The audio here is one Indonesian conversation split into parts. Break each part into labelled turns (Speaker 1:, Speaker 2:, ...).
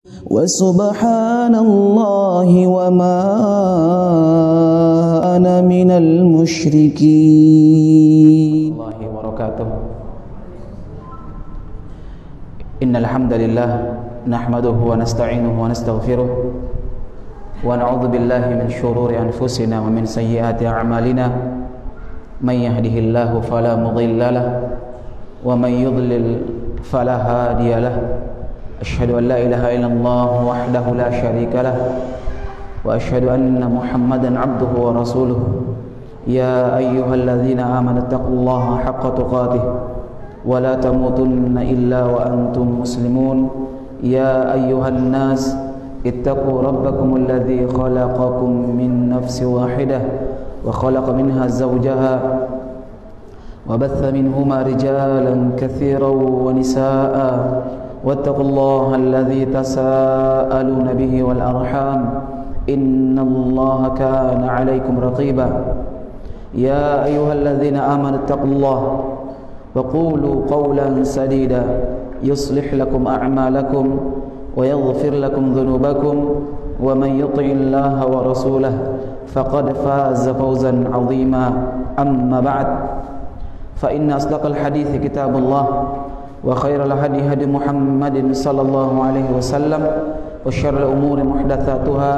Speaker 1: وسبحان الله وما أنا من المشركين.
Speaker 2: الله وبركاته. إن الحمد لله نحمده ونستعينه ونستغفره ونعوذ بالله من شرور أنفسنا ومن سيئات أعمالنا من يهده الله فلا مضل له ومن يضلل فلا هادي له. أشهد أن لا إله إلا الله وحده لا شريك له وأشهد أن محمدا عبده ورسوله. يا أيها الذين آمنوا اتقوا الله حق تقاته ولا تموتن إلا وأنتم مسلمون. يا أيها الناس اتقوا ربكم الذي خلقكم من نفس واحدة وخلق منها زوجها وبث منهما رجالا كثيرا ونساء واتقوا الله الذي تساءلون به والأرحام إن الله كان عليكم رقيبا. يا أيها الذين آمنوا اتقوا الله وقولوا قولا سديدا يصلح لكم أعمالكم ويغفر لكم ذنوبكم ومن يطع الله ورسوله فقد فاز فوزا عظيما. أما بعد فإن أصدق الحديث كتاب الله وخير الهدي هدي محمد صلى الله عليه وسلم وشر الأمور محدثاتها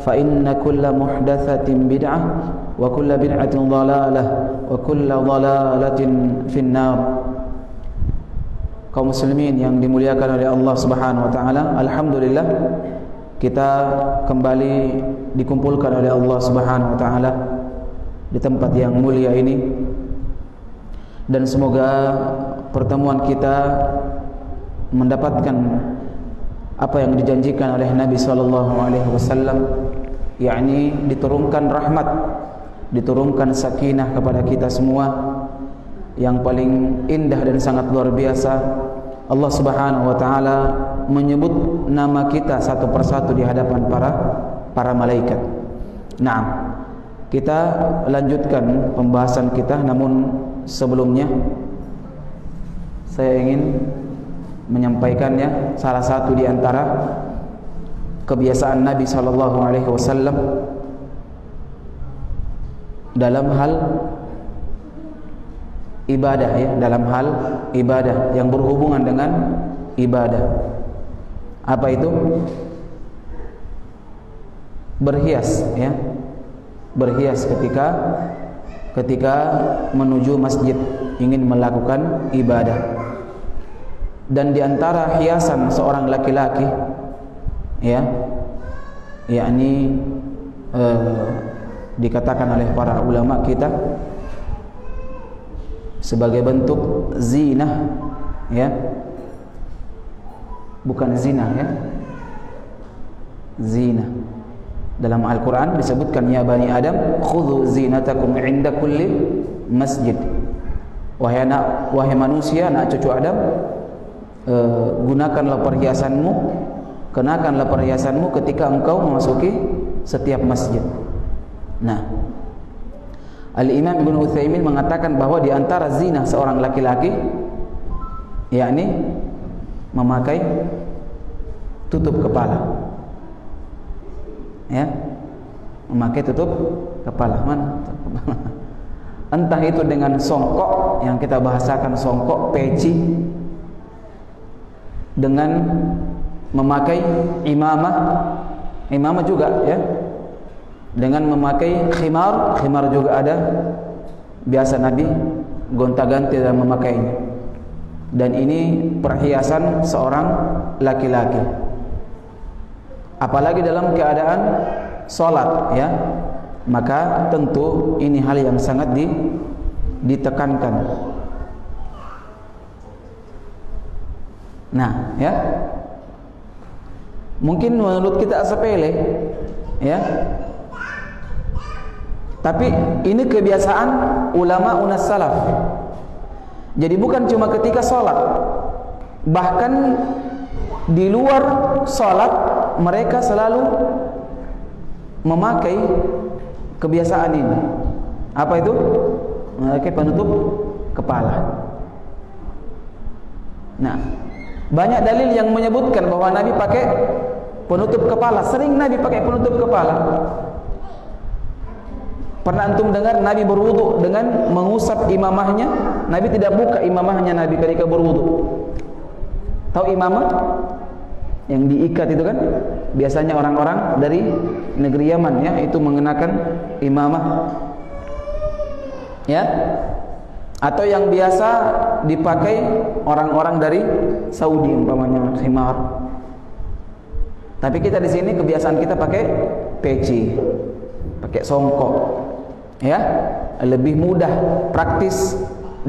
Speaker 2: فإن كل محدثة بدعة وكل بدعة ضلالة وكل ضلالة في النار. Kaum muslimin yang dimuliakan oleh Allah Subhanahu wa taala, alhamdulillah kita kembali dikumpulkan oleh Allah Subhanahu wa taala di tempat yang mulia ini, dan semoga pertemuan kita mendapatkan apa yang dijanjikan oleh Nabi sallallahu alaihi wasallam, yakni diturunkan rahmat, diturunkan sakinah kepada kita semua. Yang paling indah dan sangat luar biasa, Allah Subhanahu wa taala menyebut nama kita satu persatu di hadapan para malaikat. Nah, kita lanjutkan pembahasan kita, namun sebelumnya saya ingin menyampaikannya salah satu di antara kebiasaan Nabi sallallahu alaihi wasallam dalam hal ibadah, ya, dalam hal ibadah yang berhubungan dengan ibadah. Apa itu? Berhias, ya. Berhias ketika menuju masjid ingin melakukan ibadah. Dan di antara hiasan seorang laki-laki, ya, yakni dikatakan oleh para ulama kita sebagai bentuk zinah, ya, bukan zina, ya, zina. Dalam Al-Quran disebutkan, ya bani Adam khudhu zinatakum inda kulli masjid. Wahai manusia, anak cucu Adam, gunakanlah perhiasanmu, kenakanlah perhiasanmu ketika engkau memasuki setiap masjid. Nah, Al-Imam Ibn Utsaimin mengatakan bahwa di antara zina seorang laki-laki, yakni memakai tutup kepala, ya, memakai tutup kepala. Mana? Entah itu dengan songkok, yang kita bahasakan songkok, peci, dengan memakai imamah juga, ya, dengan memakai khimar juga ada. Biasa Nabi gonta-ganti dalam memakainya. Dan ini perhiasan seorang laki-laki. Apalagi dalam keadaan sholat, ya, maka tentu ini hal yang sangat ditekankan. Nah, ya, mungkin menurut kita sepele, ya, tapi ini kebiasaan ulama unas salaf. Jadi bukan cuma ketika sholat, bahkan di luar sholat mereka selalu memakai kebiasaan ini. Apa itu? Memakai penutup kepala. Nah, Banyak dalil yang menyebutkan bahwa Nabi pakai penutup kepala. Sering Nabi pakai penutup kepala. Pernah antum dengar Nabi berwudu dengan mengusap imamahnya? Nabi tidak buka imamahnya Nabi ketika berwudu. Tahu imamah? Yang diikat itu kan? Biasanya orang-orang dari negeri Yaman ya, itu mengenakan imamah. Ya. Atau yang biasa dipakai orang-orang dari Saudi umpamanya khimar. Tapi kita di sini kebiasaan kita pakai peci, pakai songkok. Ya, lebih mudah, praktis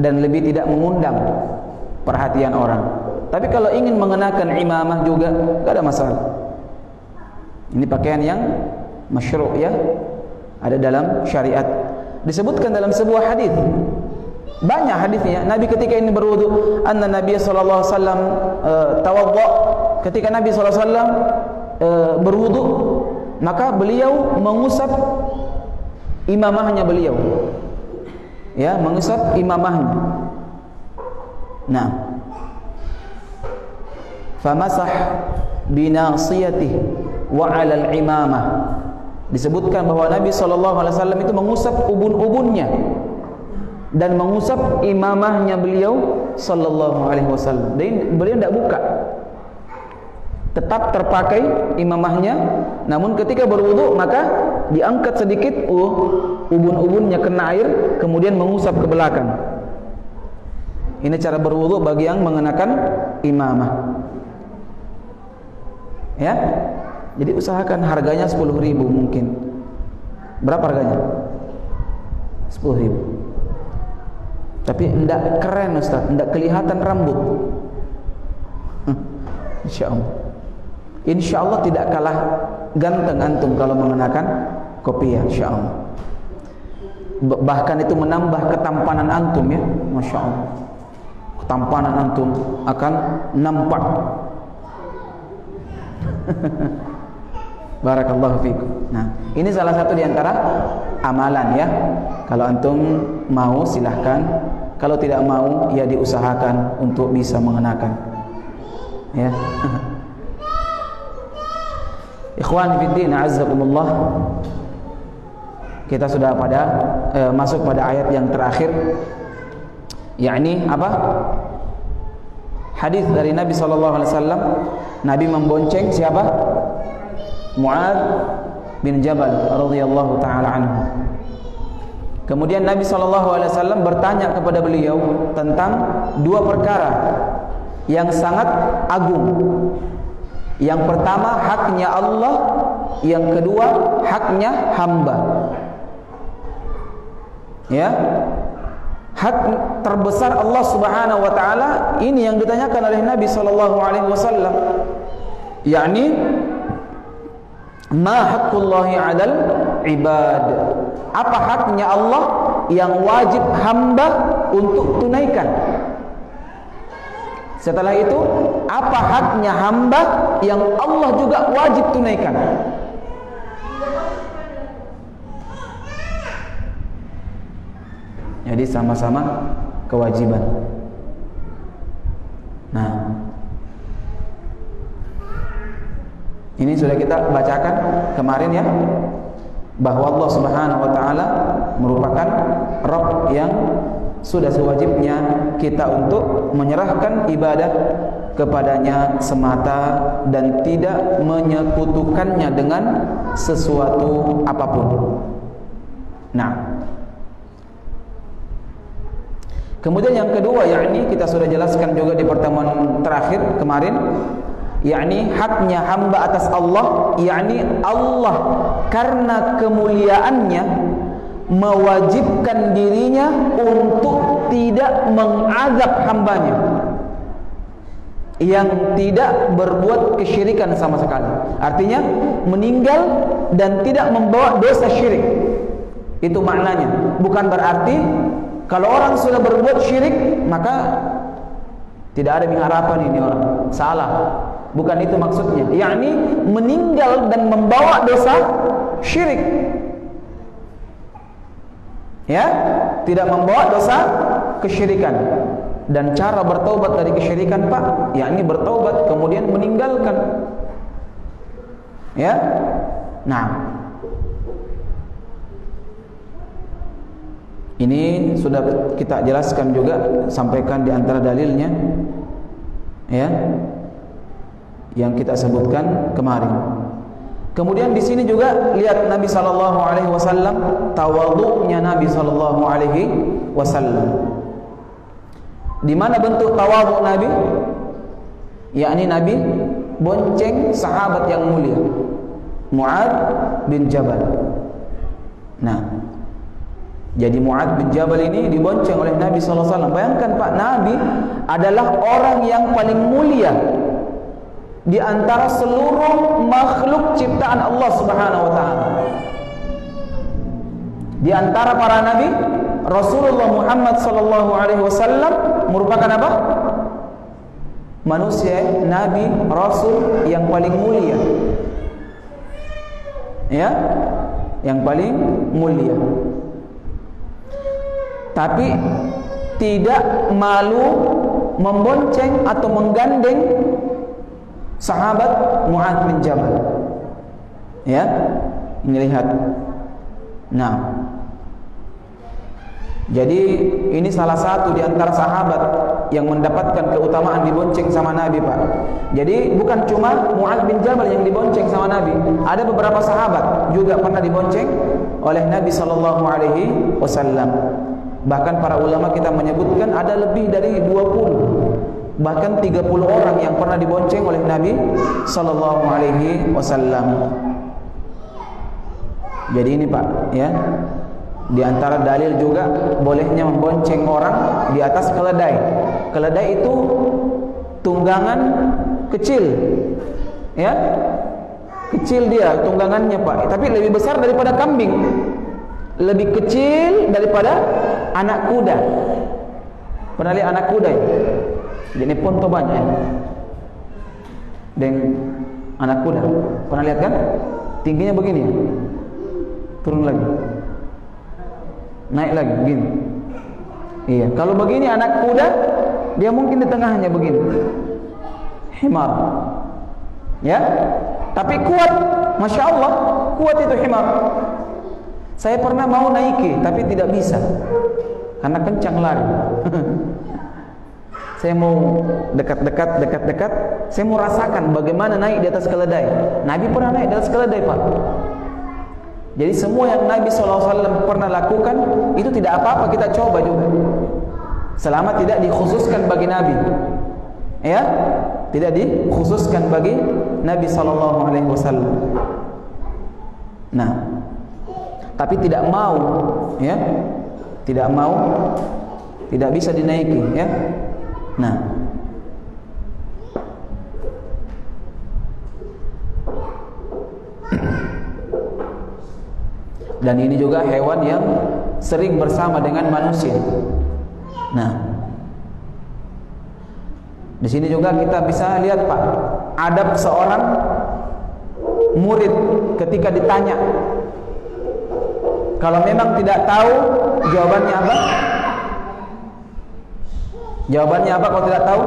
Speaker 2: dan lebih tidak mengundang perhatian orang. Tapi kalau ingin mengenakan imamah juga tidak ada masalah. Ini pakaian yang masyru' ya, ada dalam syariat. Disebutkan dalam sebuah hadis. Banyak hadisnya. Nabi ketika ini berwudu, anna Nabi sallallahu alaihi wasallam tawadda. Ketika Nabi sallallahu alaihi wasallam berwudu, maka beliau mengusap imamahnya beliau. Ya, mengusap imamahnya. Nah, famasah binasiyatihi wa 'ala al-imamah. Disebutkan bahwa Nabi sallallahu alaihi wasallam itu mengusap ubun-ubunnya dan mengusap imamahnya beliau sallallahu alaihi wasallam. Dan beliau tidak buka. Tetap terpakai imamahnya, namun ketika berwudu maka diangkat sedikit ubun-ubunnya kena air, kemudian mengusap ke belakang. Ini cara berwudu bagi yang mengenakan imamah. Ya. Jadi usahakan harganya 10.000 mungkin. Berapa harganya? 10.000. Tapi enggak keren Ustaz, enggak kelihatan rambut. Insya Allah tidak kalah ganteng antum kalau mengenakan kopiah, insya Allah. Bahkan itu menambah ketampanan antum ya, masya Allah. Ketampanan antum akan nampak. Barakallahu fikum. Nah, ini salah satu di antara amalan ya. Kalau antum mau silahkan, kalau tidak mau ya diusahakan untuk bisa mengenakan. Ya. Ikhwan fiddin, a'azzakumullah. Kita sudah masuk pada ayat yang terakhir, yakni apa? Hadis dari Nabi sallallahu alaihi wasallam. Nabi membonceng siapa? Mu'adz bin Jabal radhiyallahu taala anhu. Kemudian Nabi sallallahu alaihi wasallam bertanya kepada beliau tentang dua perkara yang sangat agung. Yang pertama haknya Allah, yang kedua haknya hamba. Ya. Hak terbesar Allah Subhanahu wa taala ini yang ditanyakan oleh Nabi sallallahu alaihi wasallam. Yakni ma haqqullahi 'alal ibad. Apa haknya Allah yang wajib hamba untuk tunaikan? Setelah itu, apa haknya hamba yang Allah juga wajib tunaikan? Jadi sama-sama kewajiban. Nah, ini sudah kita bacakan kemarin ya, bahwa Allah Subhanahu wa taala merupakan Rabb yang sudah sewajibnya kita untuk menyerahkan ibadah kepadanya semata dan tidak menyekutukannya dengan sesuatu apapun. Nah, kemudian yang kedua, yakni kita sudah jelaskan juga di pertemuan terakhir kemarin, yakni haknya hamba atas Allah, yakni Allah karena kemuliaannya mewajibkan dirinya untuk tidak mengazab hambanya yang tidak berbuat kesyirikan sama sekali. Artinya meninggal dan tidak membawa dosa syirik. Itu maknanya. Bukan berarti kalau orang sudah berbuat syirik maka tidak ada pengharapan ini orang. Salah. Bukan itu maksudnya. Yakni meninggal dan membawa dosa syirik. Ya, tidak membawa dosa kesyirikan. Dan cara bertaubat dari kesyirikan, Pak, yakni bertaubat kemudian meninggalkan. Ya. Nah, ini sudah kita jelaskan juga, sampaikan di antara dalilnya, ya, yang kita sebutkan kemarin. Kemudian di sini juga lihat Nabi sallallahu alaihi wasallam, tawadhu'nya Nabi sallallahu alaihi wasallam. Di mana bentuk tawadhu Nabi? Yakni Nabi bonceng sahabat yang mulia, Mu'adz bin Jabal. Nah, jadi Mu'adz bin Jabal ini dibonceng oleh Nabi sallallahu alaihi wasallam. Bayangkan, Pak, Nabi adalah orang yang paling mulia di antara seluruh makhluk ciptaan Allah Subhanahu wa taala. Di antara para nabi, Rasulullah Muhammad sallallahu alaihi wasallam merupakan apa? Manusia, nabi, rasul yang paling mulia. Ya, yang paling mulia. Tapi tidak malu membonceng atau menggandeng sahabat Mu'adz bin Jabal. Ya, ini lihat. Nah, jadi ini salah satu di antara sahabat yang mendapatkan keutamaan dibonceng sama Nabi, Pak. Jadi bukan cuma Mu'adz bin Jabal yang dibonceng sama Nabi, ada beberapa sahabat juga pernah dibonceng oleh Nabi sallallahu alaihi wasallam. Bahkan para ulama kita menyebutkan ada lebih dari 20, bahkan 30 orang yang pernah dibonceng oleh Nabi sallallahu alaihi wasallam. Jadi ini, Pak, ya, di antara dalil juga bolehnya membonceng orang di atas keledai. Keledai itu tunggangan kecil, ya, kecil dia tunggangannya, Pak, tapi lebih besar daripada kambing, lebih kecil daripada anak kuda. Pernah lihat anak kuda ya? Jadi ponto banyak dan anak kuda, pernah lihat kan? Tingginya begini ya, turun lagi, naik lagi begini. Iya, kalau begini anak kuda, dia mungkin di tengahnya begini, himar, ya. Tapi kuat, masya Allah, kuat itu himar. Saya pernah mau naiki, tapi tidak bisa karena kencang lari. Saya mau dekat, saya mau rasakan bagaimana naik di atas keledai. Nabi pernah naik di atas keledai, Pak. Jadi semua yang Nabi SAW pernah lakukan itu tidak apa-apa kita coba juga, selama tidak dikhususkan bagi Nabi, ya, tidak dikhususkan bagi Nabi SAW. Nah, tapi tidak mau, ya, tidak mau, tidak bisa dinaiki, ya. Nah, dan ini juga hewan yang sering bersama dengan manusia. Nah, di sini juga kita bisa lihat, Pak, adab seorang murid ketika ditanya. Kalau memang tidak tahu, jawabannya apa? Jawabannya apa kalau tidak tahu?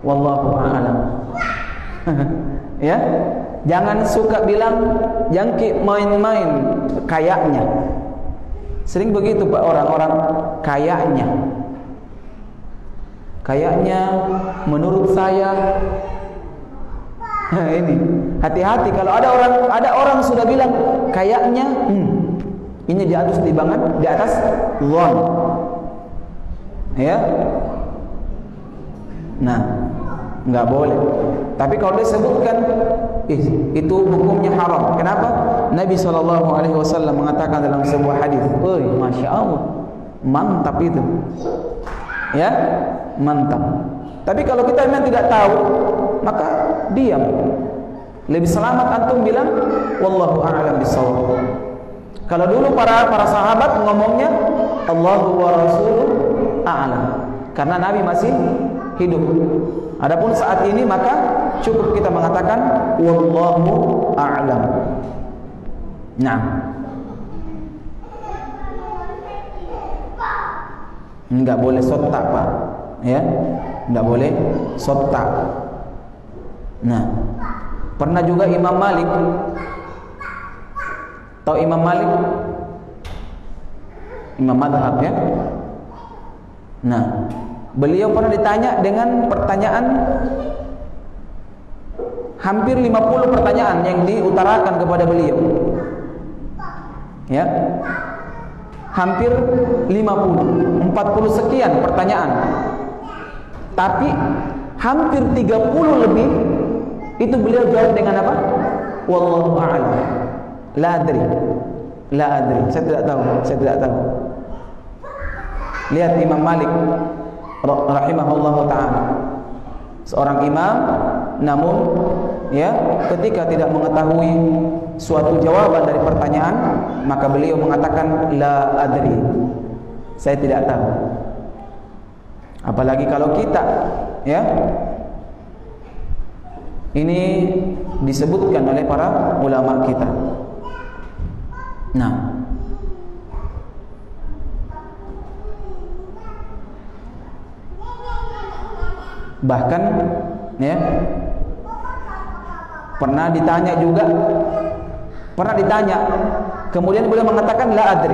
Speaker 2: Wallahu a'lam. Ya, jangan suka bilang jangki main-main kayaknya. Sering begitu, Pak, orang-orang kayaknya. Kayaknya menurut saya. Ini hati-hati kalau ada orang sudah bilang kayaknya, ini di atas timbangan, di atas zon, ya. Nah, nggak boleh. Tapi kalau disebutkan itu hukumnya haram. Kenapa? Nabi SAW mengatakan dalam sebuah hadis, masya Allah, mantap itu, ya, mantap. Tapi kalau kita memang tidak tahu, maka diam. Lebih selamat antum bilang wallahu a'lam bishawab. Kalau dulu para sahabat ngomongnya Allahu wa rasuluhu a'lam, karena Nabi masih hidup. Adapun saat ini maka cukup kita mengatakan wallahu a'lam. Nah, Enggak boleh sotta, Pak. Ya, enggak boleh sotta. Nah, pernah juga Imam Malik. Tahu Imam Malik? Imam madhab, ya. Nah, beliau pernah ditanya dengan pertanyaan, hampir 50 pertanyaan yang diutarakan kepada beliau. Ya. Hampir 50, 40 sekian pertanyaan. Tapi hampir 30 lebih itu beliau jawab dengan apa? Wallahu a'lam. La adri. La adri. Saya tidak tahu. Lihat Imam Malik rahimahullahu ta'ala, seorang imam, namun ya ketika tidak mengetahui suatu jawaban dari pertanyaan, maka beliau mengatakan la adri, saya tidak tahu. Apalagi kalau kita, ya, ini disebutkan oleh para ulama kita. Nah, bahkan ya pernah ditanya, kemudian beliau mengatakan la adri.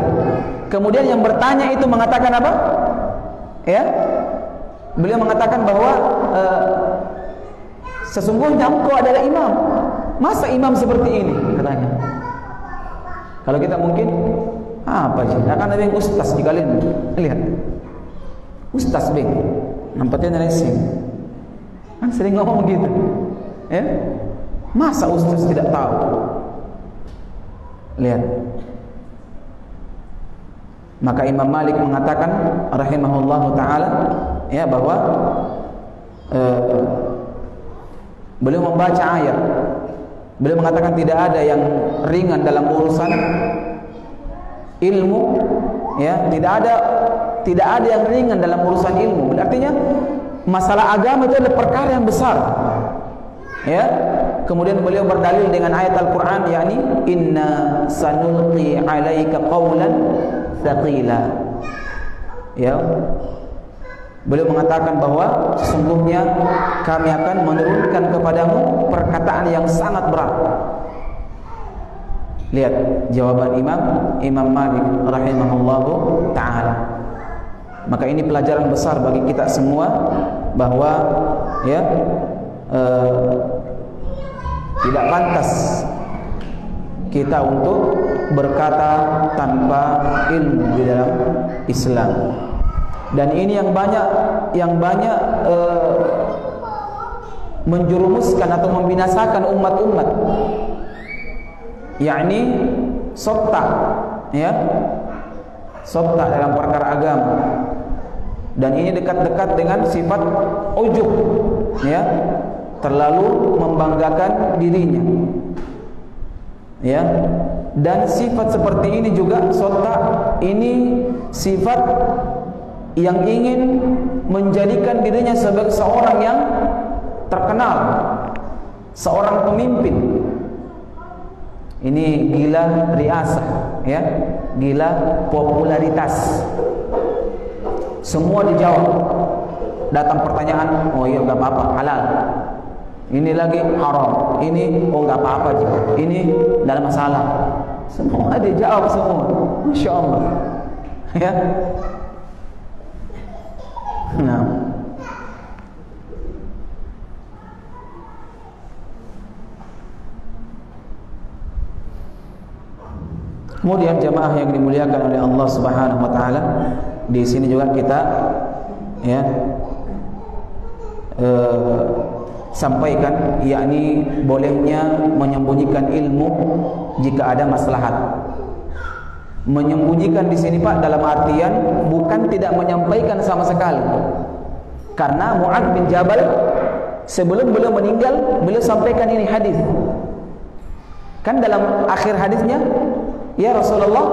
Speaker 2: Kemudian yang bertanya itu mengatakan apa? Ya, beliau mengatakan bahwa sesungguhnya engkau adalah imam. Masa imam seperti ini, katanya. Kalau kita mungkin apa sih? Akan ada yang ustaz di kalian lihat. Ustaz bing, nampaknya nilai kan sering ngomong gitu, ya. Masa ustaz tidak tahu? Lihat. Maka Imam Malik mengatakan rahimahullahu ta'ala, ya, bahwa beliau membaca ayat. Beliau mengatakan tidak ada yang ringan dalam urusan ilmu, ya, tidak ada yang ringan dalam urusan ilmu. Artinya masalah agama itu adalah perkara yang besar, ya. Kemudian beliau berdalil dengan ayat Al-Quran, yakni inna sanulqi alaika qawlan thaqila, ya. Beliau mengatakan bahwa sesungguhnya kami akan menurunkan kepadamu perkataan yang sangat berat. Lihat jawaban Imam Malik rahimahullahu ta'ala. Maka ini pelajaran besar bagi kita semua, bahwa ya tidak pantas kita untuk berkata tanpa ilmu di dalam Islam. Dan ini yang banyak menjerumuskan atau membinasakan umat-umat, yakni sotta, ya, sotta dalam perkara agama. Dan ini dekat-dekat dengan sifat ujub, ya, terlalu membanggakan dirinya, ya. Dan sifat seperti ini juga, sotta ini sifat yang ingin menjadikan dirinya sebagai seorang yang terkenal, seorang pemimpin. Ini gila riasah, ya, gila popularitas. Semua dijawab. Datang pertanyaan, oh iya nggak apa-apa, halal. Ini lagi haram. Ini oh nggak apa-apa juga. Ini dalam masalah. Semua dijawab semua. Masya Allah. Ya. Nah. Kemudian jamaah yang dimuliakan oleh Allah Subhanahu wa taala, di sini juga kita, ya, sampaikan, yakni bolehnya menyembunyikan ilmu jika ada maslahat. Menyembunyikan di sini, Pak, dalam artian bukan tidak menyampaikan sama sekali. Karena Mu'adz bin Jabal sebelum beliau meninggal, beliau sampaikan ini hadis. Kan dalam akhir hadisnya, ya Rasulullah,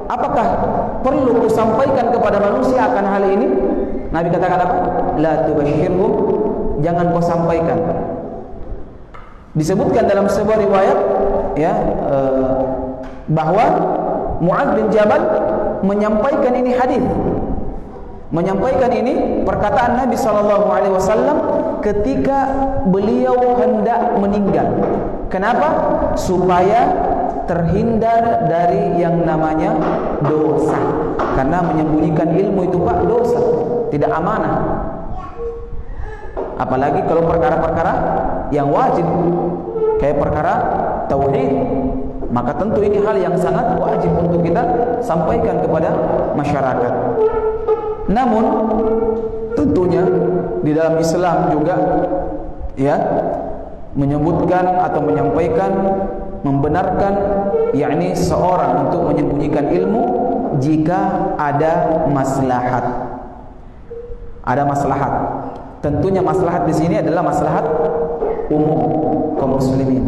Speaker 2: apakah perlu kusampaikan kepada manusia akan hal ini? Nabi katakan apa? La tubashirhum, jangan kau sampaikan. Disebutkan dalam sebuah riwayat, ya, bahwa Mu'adz bin Jabal menyampaikan ini hadis. menyampaikan ini perkataan Nabi SAW ketika beliau hendak meninggal. Kenapa? Supaya terhindar dari yang namanya dosa. Karena menyembunyikan ilmu itu Pak dosa, tidak amanah. Apalagi kalau perkara-perkara yang wajib kayak perkara tauhid, maka tentu ini hal yang sangat wajib untuk kita sampaikan kepada masyarakat. Namun tentunya di dalam Islam juga ya menyebutkan atau menyampaikan, membenarkan yakni seorang untuk menyembunyikan ilmu jika ada maslahat. Ada maslahat. Tentunya maslahat di sini adalah maslahat umum kaum muslimin.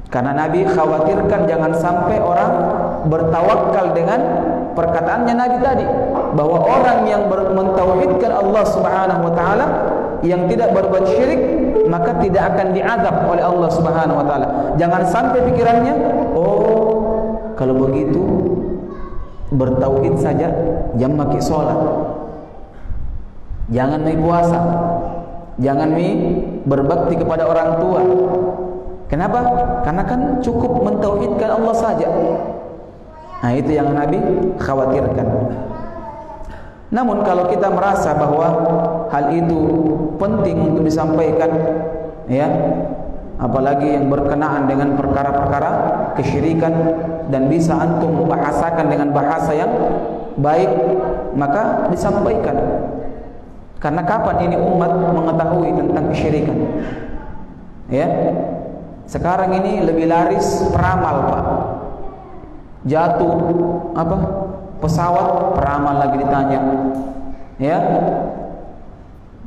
Speaker 2: Karena Nabi khawatirkan jangan sampai orang bertawakal dengan perkataannya Nabi tadi, bahwa orang yang mentauhidkan Allah Subhanahu wa taala, yang tidak berbuat syirik, maka tidak akan diazab oleh Allah Subhanahu wa taala. Jangan sampai pikirannya, oh kalau begitu bertauhid saja, jangan maki sholat, jangan mai puasa, jangan mai berbakti kepada orang tua. Kenapa? Karena kan cukup mentauhidkan Allah saja. Nah, itu yang Nabi khawatirkan. Namun kalau kita merasa bahwa hal itu penting untuk disampaikan, ya, apalagi yang berkenaan dengan perkara-perkara kesyirikan dan bisa antum membahasakan dengan bahasa yang baik, maka disampaikan. Karena kapan ini umat mengetahui tentang kesyirikan? Ya, sekarang ini lebih laris peramal, Pak. Jatuh apa? Pesawat, peramal lagi ditanya. Ya.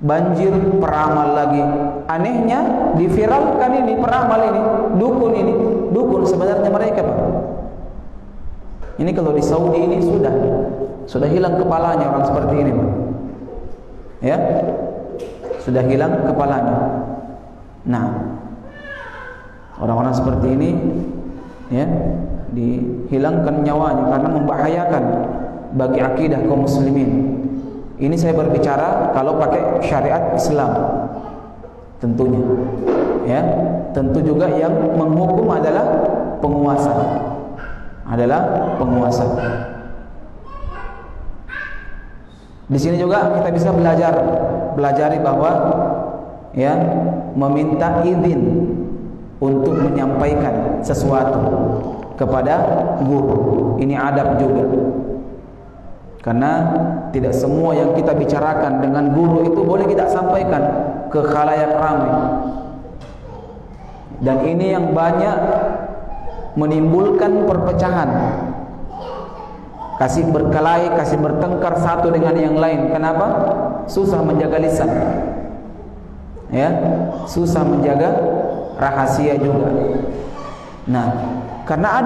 Speaker 2: Banjir, peramal lagi. Anehnya diviralkan ini peramal ini, dukun ini. Dukun sebenarnya mereka, Pak. Ini kalau di Saudi ini sudah hilang kepalanya orang seperti ini, Pak. Ya. Sudah hilang kepalanya. Nah, orang-orang seperti ini ya dihilangkan nyawanya karena membahayakan bagi akidah kaum muslimin. Ini saya berbicara kalau pakai syariat Islam tentunya. Ya, tentu juga yang menghukum adalah penguasa. Di sini juga kita bisa belajari bahwa ya meminta izin untuk menyampaikan sesuatu kepada guru. Ini adab juga. Karena tidak semua yang kita bicarakan dengan guru itu boleh kita sampaikan ke khalayak ramai. Dan ini yang banyak menimbulkan perpecahan. Kasih berkelahi, kasih bertengkar satu dengan yang lain. Kenapa? Susah menjaga lisan. Ya, susah menjaga rahasia juga. Nah, karena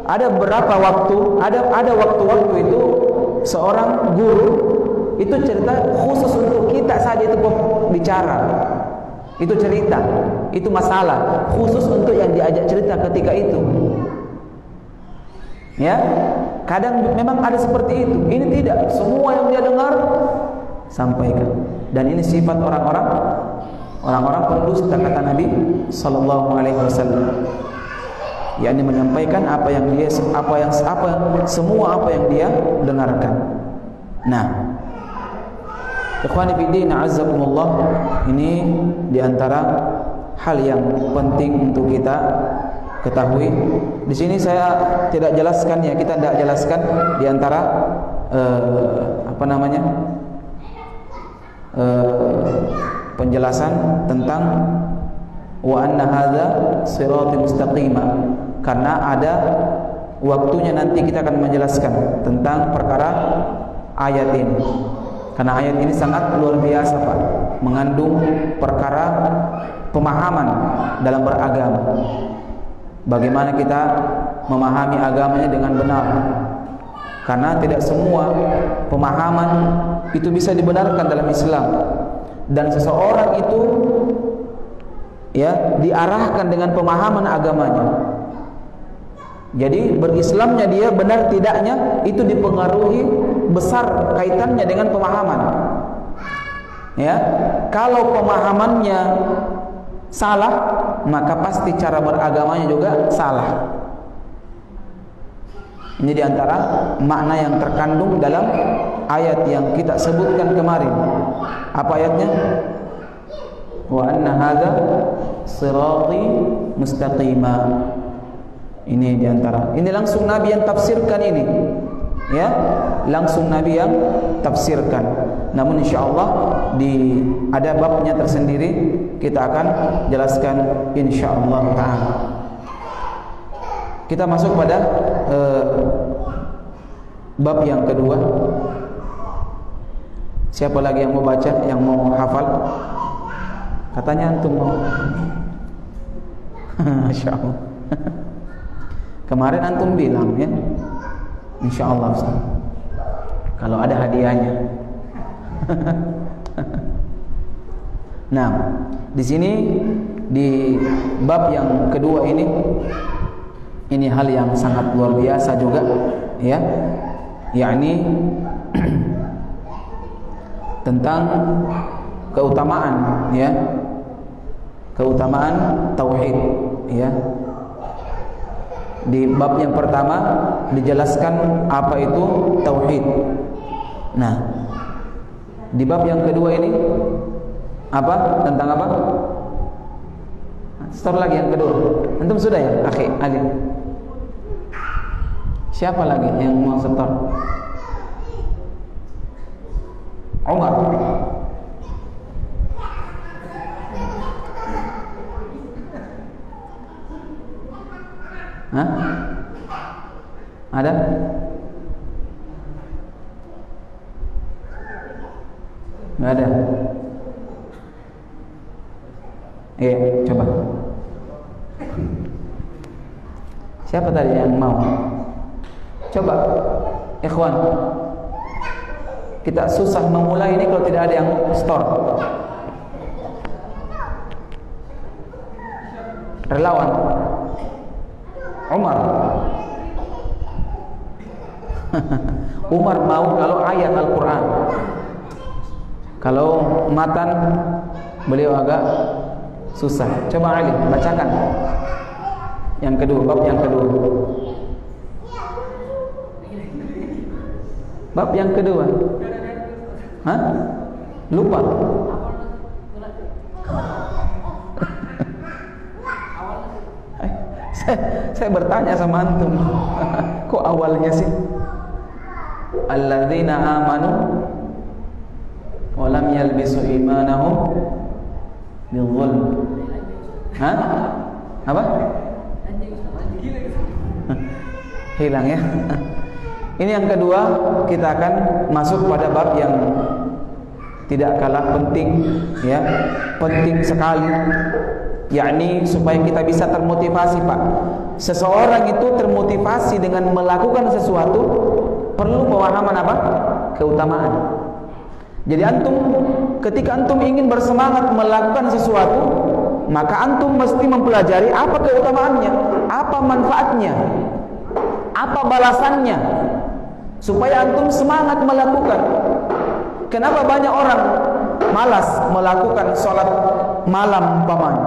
Speaker 2: ada beberapa waktu, ada waktu-waktu itu seorang guru itu cerita khusus untuk kita saja, itu bicara, itu cerita, itu masalah khusus untuk yang diajak cerita ketika itu. Ya, kadang memang ada seperti itu. Ini tidak, semua yang dia dengar sampaikan. Dan ini sifat orang-orang pendusta, kata Nabi sallallahu alaihi wasallam. yakni menyampaikan semua apa yang dia dengarkan. Nah, ikhwani fillah a'azzakumullah, ini diantara hal yang penting untuk kita ketahui. Di sini saya tidak jelaskan, ya, kita tidak jelaskan diantara penjelasan tentang wa anna hadza siratal mustaqima, karena ada waktunya nanti kita akan menjelaskan tentang perkara ayat ini. Karena ayat ini sangat luar biasa, Pak, mengandung perkara pemahaman dalam beragama. Bagaimana kita memahami agamanya dengan benar. Karena tidak semua pemahaman itu bisa dibenarkan dalam Islam. Dan seseorang itu ya diarahkan dengan pemahaman agamanya. Jadi berislamnya dia benar tidaknya itu dipengaruhi besar kaitannya dengan pemahaman. Ya, kalau pemahamannya salah, maka pasti cara beragamanya juga salah. Ini diantara makna yang terkandung dalam ayat yang kita sebutkan kemarin. Apa ayatnya? Wa anna hadza sirati mustaqima. Ini diantara. Ini langsung Nabi yang tafsirkan ini. Ya, langsung Nabi yang tafsirkan. Namun insyaallah ada babnya tersendiri, kita akan jelaskan insyaallah taala. Kita masuk pada bab yang kedua. Siapa lagi yang mau baca, yang mau hafal? Katanya antum mau. Insyaallah. Kemarin antum bilang ya, insyaallah Ustaz, kalau ada hadiahnya. Nah, di sini di bab yang kedua ini hal yang sangat luar biasa juga, ya, yakni tentang keutamaan, ya, keutamaan tauhid, ya. Di bab yang pertama dijelaskan apa itu tauhid. Nah, di bab yang kedua ini apa? Tentang apa? Setor lagi yang kedua. Antum sudah ya, Akhi Ali? Siapa lagi yang mau setor? Umar. Hah? Ada? Nggak ada. Coba. Siapa tadi yang mau? Coba, ikhwan. Kita susah memulai ini kalau tidak ada yang store. Relawan. Umar. Umar mau kalau ayat Al-Quran. Kalau matan beliau agak susah. Coba Ali bacakan yang kedua, bab yang kedua. Bab yang kedua. Hah? Lupa. Saya bertanya sama antum. Kok awalnya sih? Alladzina amanu wa lam yalbisu imanahum bidzulm. Hah? Apa? Hilang ya. Ini yang kedua, kita akan masuk pada bab yang tidak kalah penting, ya, penting sekali, yakni supaya kita bisa termotivasi, Pak. Seseorang itu termotivasi dengan melakukan sesuatu perlu pemahaman apa? Keutamaan. Jadi antum, ketika antum ingin bersemangat melakukan sesuatu, maka antum mesti mempelajari apa keutamaannya, apa manfaatnya, apa balasannya, supaya antum semangat melakukan. Kenapa banyak orang malas melakukan sholat malam umpamanya?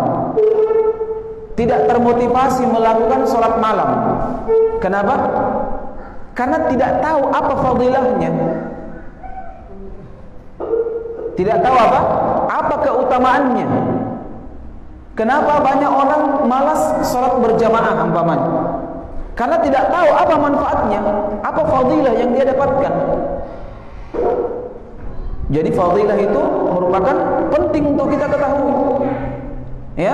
Speaker 2: Tidak termotivasi melakukan sholat malam. Kenapa? Karena tidak tahu apa fadilahnya. Tidak tahu apa keutamaannya. Kenapa banyak orang malas sholat berjamaah umpamanya? Karena tidak tahu apa manfaatnya, apa fadilah yang dia dapatkan. Jadi fadilah itu merupakan penting untuk kita ketahui, ya.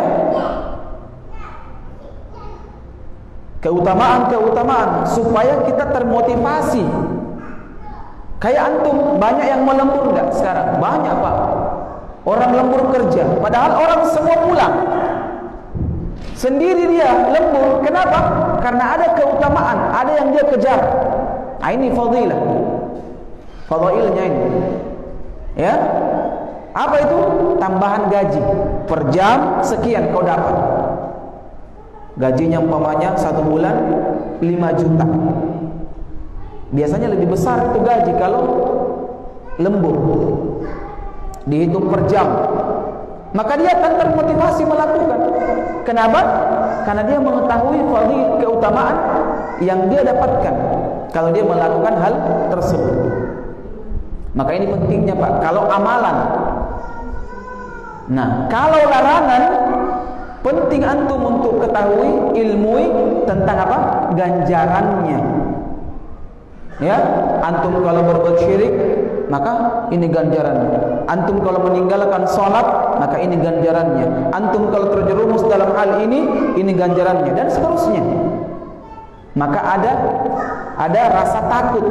Speaker 2: Keutamaan supaya kita termotivasi. Kayak antum, banyak yang melembur enggak sekarang? Banyak, Pak. Orang lembur kerja, padahal orang semua pulang. Sendiri dia lembur. Kenapa? Karena ada keutamaan, ada yang dia kejar. Nah, ini fadilah. Fadailnya ini. Ya. Apa itu? Tambahan gaji. Per jam sekian kau dapat. Gajinya umpamanya 1 bulan 5 juta. Biasanya lebih besar itu gaji kalau lembur, dihitung per jam. Maka dia akan termotivasi melakukan. Kenapa? Karena dia mengetahui fadilah keutamaan yang dia dapatkan kalau dia melakukan hal tersebut. Maka ini pentingnya Pak, kalau amalan. Nah, kalau larangan, penting antum untuk ketahui, ilmui tentang apa? Ganjarannya. Ya, antum kalau berbuat syirik, maka ini ganjarannya. Antum kalau meninggalkan sholat, maka ini ganjarannya. Antum kalau terjerumus dalam hal ini ganjarannya, dan seterusnya. Maka ada rasa takut,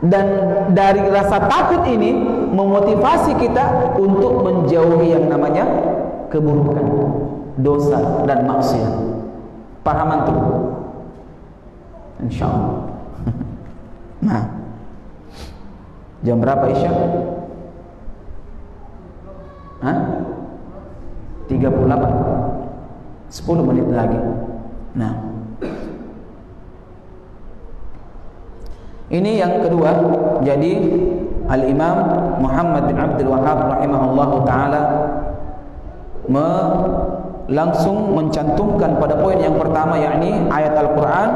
Speaker 2: dan dari rasa takut ini memotivasi kita untuk menjauhi yang namanya keburukan, dosa dan maksiat. Paham antum? Insyaallah. Nah, jam berapa Isya? 38. 10 menit lagi. Nah, ini yang kedua. Jadi Al-Imam Muhammad bin Abdul Wahhab rahimahullahu taala langsung mencantumkan pada poin yang pertama, yakni ayat Al-Qur'an,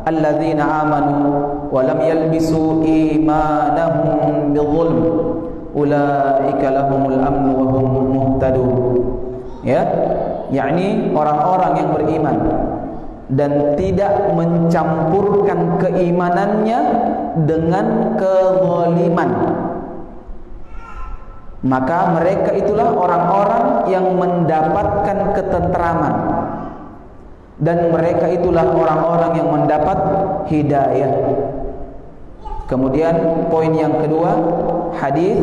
Speaker 2: alladzina amanu wa lam yalbisu imanahum bidzulm ulaika lahumul amnu wa hum muhtadun. Ya, yakni orang-orang yang beriman dan tidak mencampurkan keimanannya dengan kezaliman, maka mereka itulah orang-orang yang mendapatkan ketentraman, dan mereka itulah orang-orang yang mendapat hidayah. Kemudian poin yang kedua, hadis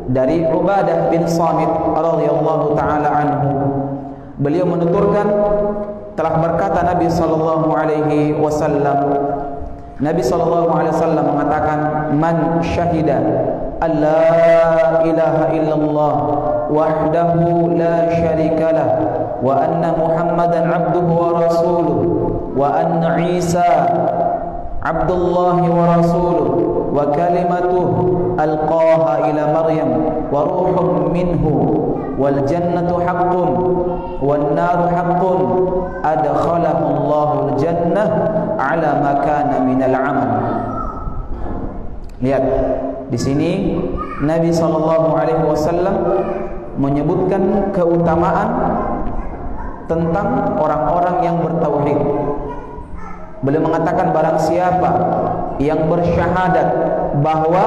Speaker 2: dari Ubadah bin Samit radhiyallahu taala anhu. Beliau menuturkan, telah berkata Nabi sallallahu alaihi wasallam, Nabi sallallahu alaihi wasallam mengatakan, man syahida alla ilaha illallah wahdahu la syarikalah wa anna Muhammadan abduhu wa rasuluh wa anna Isa Abdullah wa rasuluh wa kalimatuhu alqaha ila Maryam wa ruhun minhu wal jannatu haqqun wan naru haqqun adkhalahu Allahul jannah ala ma kana minal amal. Lihat di sini Nabi sallallahu alaihi wasallam menyebutkan keutamaan tentang orang-orang yang bertauhid. Beliau mengatakan, barang siapa yang bersyahadat bahwa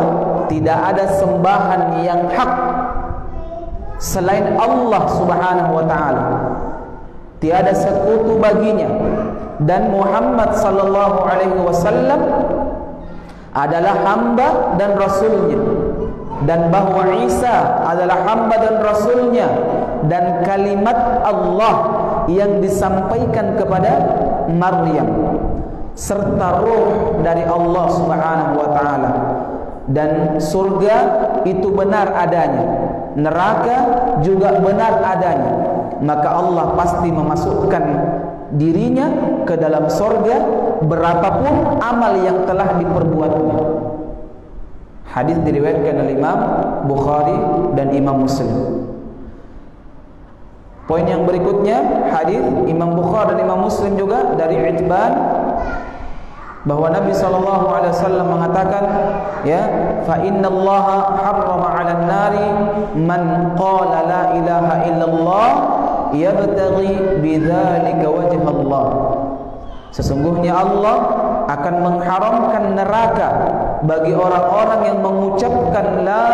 Speaker 2: tidak ada sembahan yang hak selain Allah Subhanahu wa taala, tiada sekutu baginya, dan Muhammad sallallahu alaihi wasallam adalah hamba dan rasulnya, dan bahwa Isa adalah hamba dan rasulnya, dan kalimat Allah yang disampaikan kepada Maryam, serta ruh dari Allah Subhanahu wa taala, dan surga itu benar adanya, neraka juga benar adanya, maka Allah pasti memasukkan dirinya ke dalam surga berapapun amal yang telah diperbuatnya. Hadis diriwayatkan oleh Imam Bukhari dan Imam Muslim. Poin yang berikutnya, hadis Imam Bukhari dan Imam Muslim juga dari Itban, bahwa Nabi sallallahu alaihi wasallam mengatakan, ya, fa innallaha harrama 'alan nari man qala la ilaha illallah yabtaghi bidzalika wajha Allah. Sesungguhnya Allah akan mengharamkan neraka bagi orang-orang yang mengucapkan la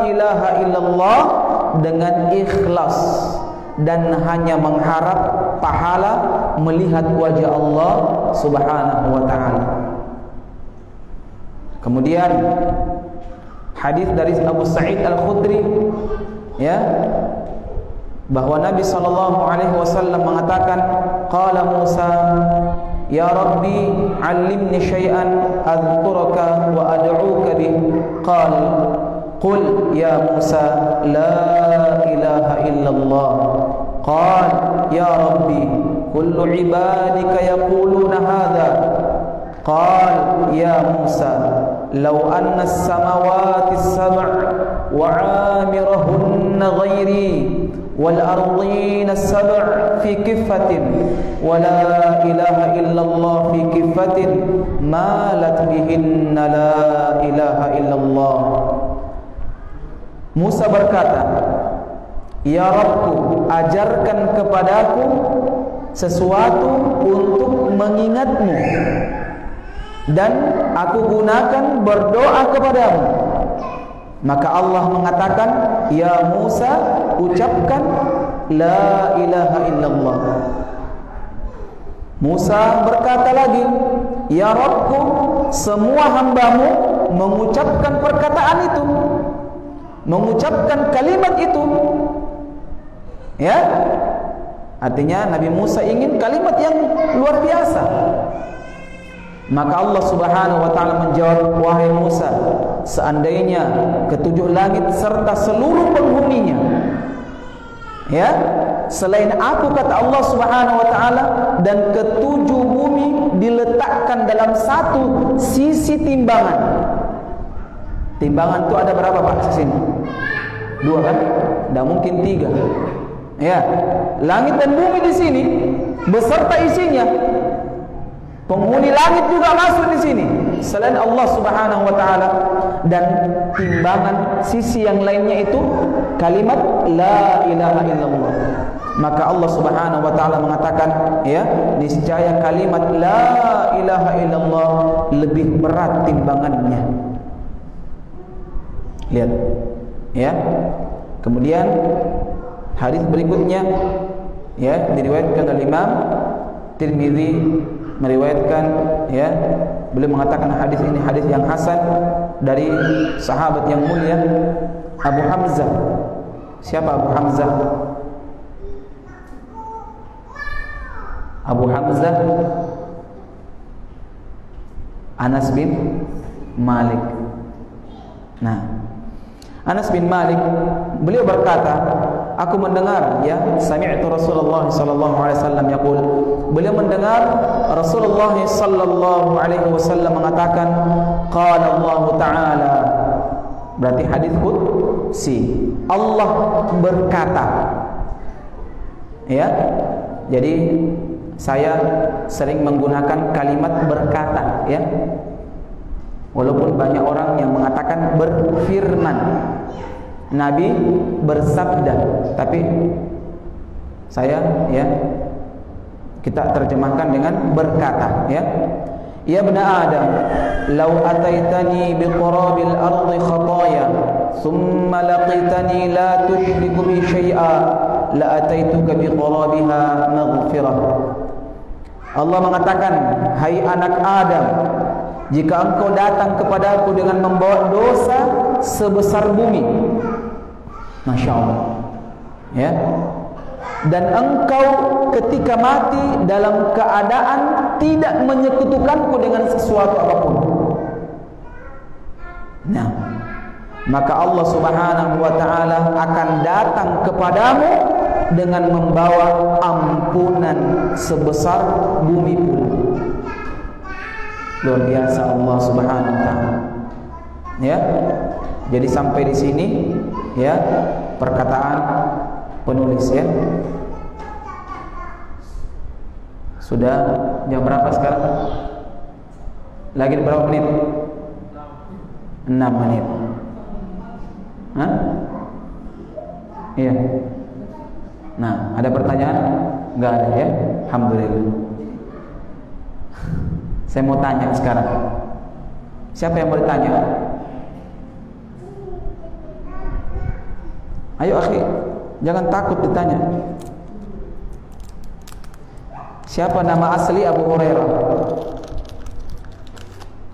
Speaker 2: ilaha illallah dengan ikhlas dan hanya mengharap pahala melihat wajah Allah Subhanahu wa taala. Kemudian hadis dari Abu Sa'id Al-Khudri, ya, bahwa Nabi sallallahu alaihi wasallam mengatakan, qala Musa ya Rabbi 'allimni syai'an adhkuruka wa ad'uka bih. Qala qul ya Musa la ilaha illallah. Qala ya Rabbi kullu ibadika yaquluna hadha Qal ya Musa law anna as-samawati as-sab' wa 'amirahunna ghairi wal ardina as-sab' fi kiffatin wa la ilaha illallah fi kiffatin malat bihinna la ilaha illallah. Musa berkata, ya Rabbku, ajarkan kepadaku sesuatu untuk mengingatmu dan aku gunakan berdoa kepadamu. Maka Allah mengatakan, ya Musa, ucapkan la ilaha illallah. Musa berkata lagi, ya Rabbku, semua hambamu mengucapkan perkataan itu, mengucapkan kalimat itu. Ya, artinya Nabi Musa ingin kalimat yang luar biasa. Maka Allah Subhanahu wa taala menjawab, wahai Musa, seandainya ketujuh langit serta seluruh penghuninya, ya, selain aku, kata Allah Subhanahu wa taala, dan ketujuh bumi diletakkan dalam satu sisi timbangan. Timbangan itu ada berapa Pak di sini? 2 kan? Tidak mungkin 3. Ya, langit dan bumi di sini beserta isinya. Penghuni langit juga masuk di sini selain Allah Subhanahu wa taala, dan timbangan sisi yang lainnya itu kalimat la ilaha illallah. Maka Allah Subhanahu wa taala mengatakan, ya, niscaya kalimat la ilaha illallah lebih berat timbangannya. Lihat, ya. Kemudian hadis berikutnya, ya, diriwayatkan oleh Imam Tirmidzi, meriwayatkan, ya, beliau mengatakan hadis ini hadis yang hasan dari sahabat yang mulia Abu Hamzah. Siapa Abu Hamzah? Abu Hamzah Anas bin Malik. Nah, Anas bin Malik, beliau berkata, aku mendengar, ya, sami'tu Rasulullah sallallahu alaihi wasallam yaqul, beliau mendengar Rasulullah sallallahu alaihi wasallam mengatakan, qala Allah taala, berarti hadis qudsi, Allah berkata. Ya, jadi saya sering menggunakan kalimat berkata, ya, walaupun banyak orang yang mengatakan berfirman, Nabi bersabda, tapi saya, ya, kita terjemahkan dengan berkata, ya. Ya bani Adam, law ataitani biqarabil ardi khataya thumma laqitani la tushriku bi syai'a la ataituka biqarabiha maghfirah. Allah mengatakan, hai anak Adam, jika engkau datang kepadaku dengan membawa dosa sebesar bumi, Masya Allah, ya, dan engkau ketika mati dalam keadaan tidak menyekutukanku dengan sesuatu apapun, nah, maka Allah Subhanahu wa taala akan datang kepadamu dengan membawa ampunan sebesar bumi pula. Luar biasa Allah Subhanahu wa taala. Ya. Jadi sampai di sini, ya, perkataan penulis, ya. Sudah jam berapa sekarang? Lagi berapa menit? 6 menit. Hah? Iya. Nah, ada pertanyaan? Enggak ada, ya? Alhamdulillah. Saya mau tanya sekarang. Siapa yang mau ditanya? Ayo akhi, jangan takut ditanya. Siapa nama asli Abu Hurairah?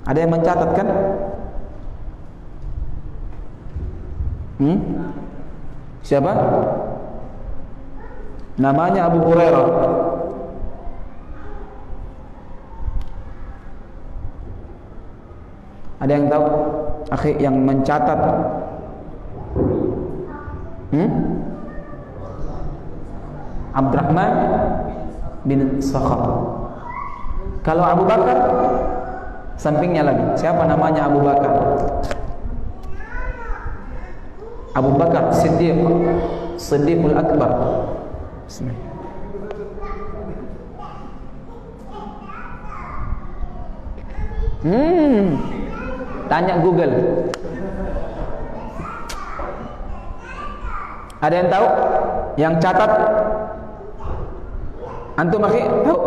Speaker 2: Ada yang mencatat kan? Siapa? Namanya Abu Hurairah. Ada yang tahu? Akhi yang mencatat. Abdurrahman bin Sakhar. Kalau Abu Bakar, Sampingnya lagi. Siapa namanya Abu Bakar? Abu Bakar Siddiq, Siddiqul Akbar. Bismillah. Tanya Google. Ada yang tahu? Yang catat? Antum akhi tahu?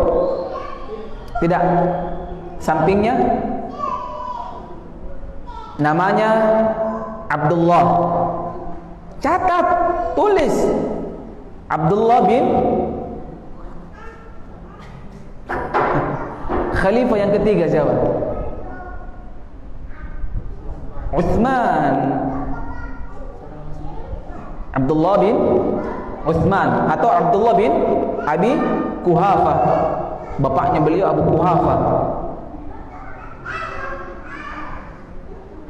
Speaker 2: Tidak. Sampingnya namanya Abdullah. Catat, tulis. Abdullah bin Khalifah yang ketiga siapa? Utsman. Abdullah bin Utsman atau Abdullah bin Abi Quhafa. Bapaknya beliau Abu Quhafa.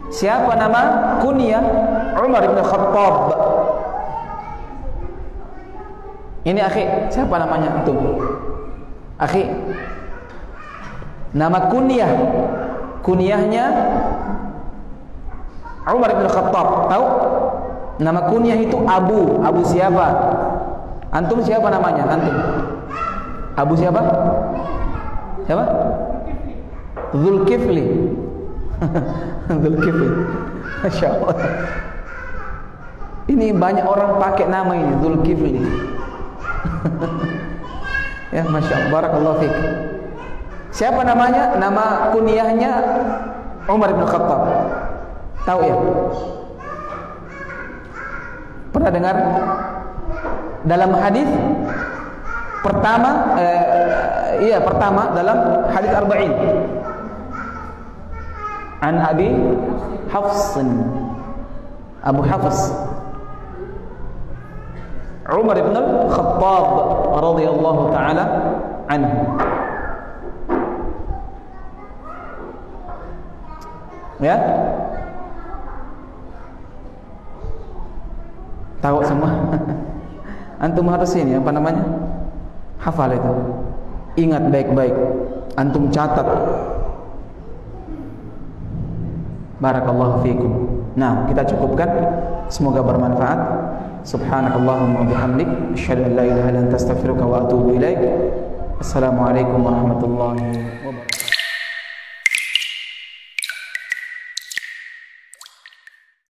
Speaker 2: Siapa nama kunyah? Umar bin Khattab. Ini akhi, siapa namanya antum? Akhi, nama kunyah, kunyahnya Umar bin Khattab. Tahu? Nama kunyah itu Abu. Abu siapa? Antum siapa namanya? Antum? Abu siapa? Siapa? Zulkifli. Zulkifli. Masya Allah. Ini banyak orang pakai nama ini, Zulkifli. Ya, Masya Allah. Barakallahu fiik. Siapa namanya? Nama kunyahnya Umar bin Khattab. Tahu ya? Pernah dengar? Dalam hadis pertama, pertama dalam hadis Arba'in. An Abi Hafs, Abu Hafs, Umar bin Khattab radhiyallahu taala anhu. Ya? Tahu semua? Antum harus ini apa namanya? Hafal itu. Ingat baik-baik. Antum catat. Barakallahu fiikum. Nah, kita cukupkan. Semoga bermanfaat. Subhanakallahumma wa bihamdik, asyhadu an la ilaha illa anta astaghfiruka wa atubu ilaik. Assalamualaikum warahmatullahi wabarakatuh.